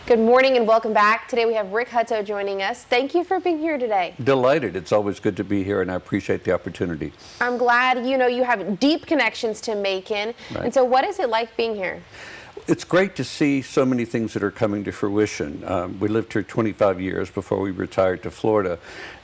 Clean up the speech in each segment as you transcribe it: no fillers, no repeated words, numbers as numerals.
Good morning and welcome back. Today we have Rick Hutto joining us. Thank you for being here today. Delighted. It's always good to be here, and I appreciate the opportunity. I'm glad you have deep connections to Macon. Right. And so what is it like being here? It's great to see so many things that are coming to fruition. We lived here 25 years before we retired to Florida.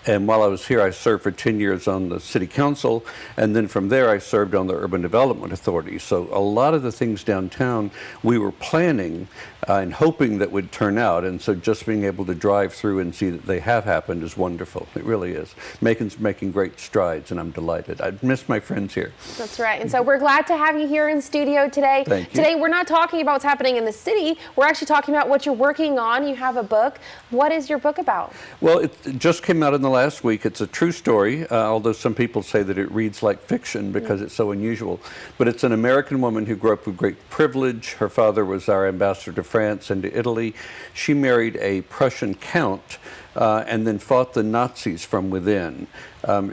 And while I was here, I served for 10 years on the city council, and then from there I served on the Urban Development Authority. So a lot of the things downtown we were planning and hoping that would turn out, and so just being able to drive through and see that they have happened is wonderful. It really is. Macon's making great strides, and I'm delighted. I miss my friends here. That's right. And so we're glad to have you here in studio today. Thank you. Today we're not talking about what's happening in the city. We're actually talking about what you're working on. You have a book. What is your book about? Well, it just came out in the last week. It's a true story, although some people say that it reads like fiction because it's so unusual. But it's an American woman who grew up with great privilege. Her father was our ambassador to France and to Italy. She married a Prussian count and then fought the Nazis from within.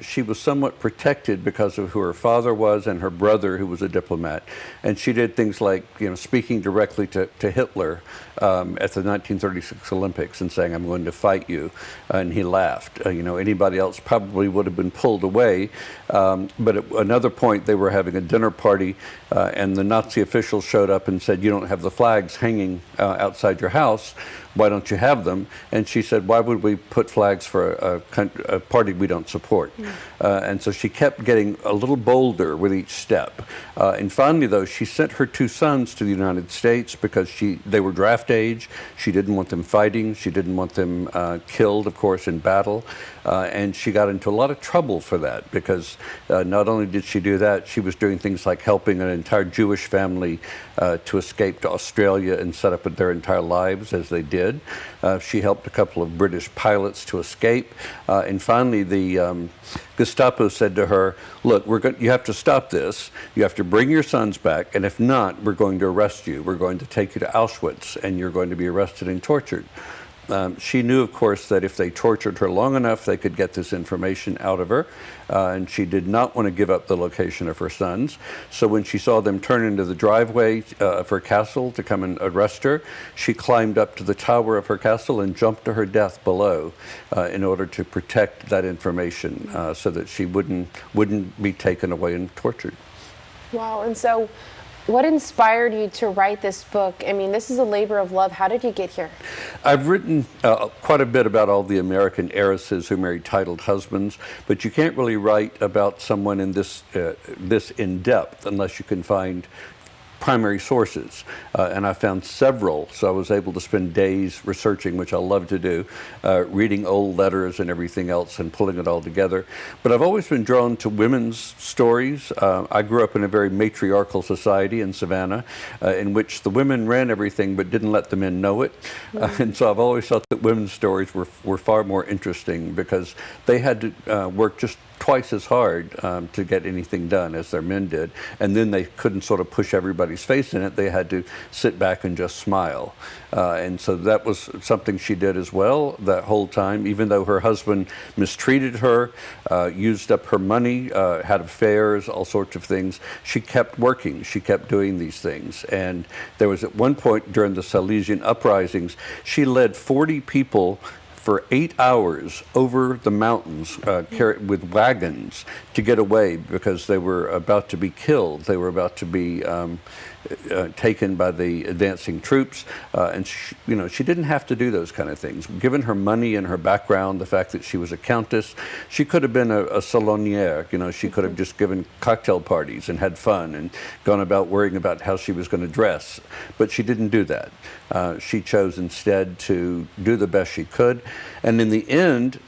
She was somewhat protected because of who her father was and her brother, who was a diplomat. And she did things like, speaking directly to Hitler at the 1936 Olympics and saying, "I'm going to fight you." And he laughed. Anybody else probably would have been pulled away. But at another point, they were having a dinner party, and the Nazi officials showed up and said, "You don't have the flags hanging outside your house. Why don't you have them?" And she said, "Why would we put flags for a party we don't support?" And so she kept getting a little bolder with each step. And finally, though, she sent her two sons to the United States because they were draft age. She didn't want them fighting. She didn't want them killed, of course, in battle. And she got into a lot of trouble for that because not only did she do that, she was doing things like helping an entire Jewish family to escape to Australia and set up their entire lives as they did. She helped a couple of British pilots to escape. And finally, the Gestapo said to her, "Look, you have to stop this. You have to bring your sons back, and if not, we're going to arrest you. We're going to take you to Auschwitz, and you're going to be arrested and tortured." She knew, of course, that if they tortured her long enough, they could get this information out of her, and she did not want to give up the location of her sons. So when she saw them turn into the driveway of her castle to come and arrest her, she climbed up to the tower of her castle and jumped to her death below in order to protect that information so that she wouldn't be taken away and tortured. Wow. And so what inspired you to write this book? I mean, this is a labor of love. How did you get here? I've written quite a bit about all the American heiresses who married titled husbands, but you can't really write about someone in this in depth unless you can find primary sources, and I found several, so I was able to spend days researching, which I love to do, reading old letters and everything else and pulling it all together. But I've always been drawn to women's stories. I grew up in a very matriarchal society in Savannah in which the women ran everything but didn't let the men know it. And so I've always thought that women's stories were far more interesting because they had to work just twice as hard to get anything done as their men did, and then they couldn't sort of push everybody's face in it. They had to sit back and just smile, and so that was something she did as well that whole time, even though her husband mistreated her, used up her money, had affairs, all sorts of things. She kept working. She kept doing these things, and there was at one point during the Silesian uprisings, she led 40 people for 8 hours over the mountains with wagons to get away because they were about to be killed. They were about to be taken by the advancing troops, and she didn't have to do those kind of things. Given her money and her background, the fact that she was a countess, she could have been a salonière. She could have just given cocktail parties and had fun and gone about worrying about how she was going to dress, but she didn't do that. She chose instead to do the best she could, and in the end,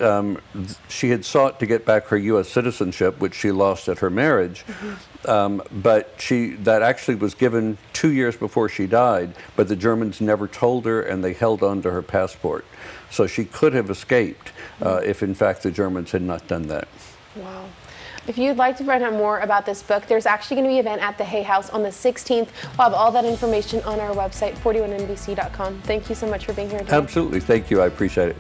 she had sought to get back her U.S. citizenship, which she lost at her marriage. But that actually was given 2 years before she died, but the Germans never told her, and they held on to her passport. So she could have escaped if, in fact, the Germans had not done that. Wow. If you'd like to find out more about this book, there's actually going to be an event at the Hay House on the 16th. We'll have all that information on our website, 41NBC.com. Thank you so much for being here today. Absolutely. Thank you. I appreciate it.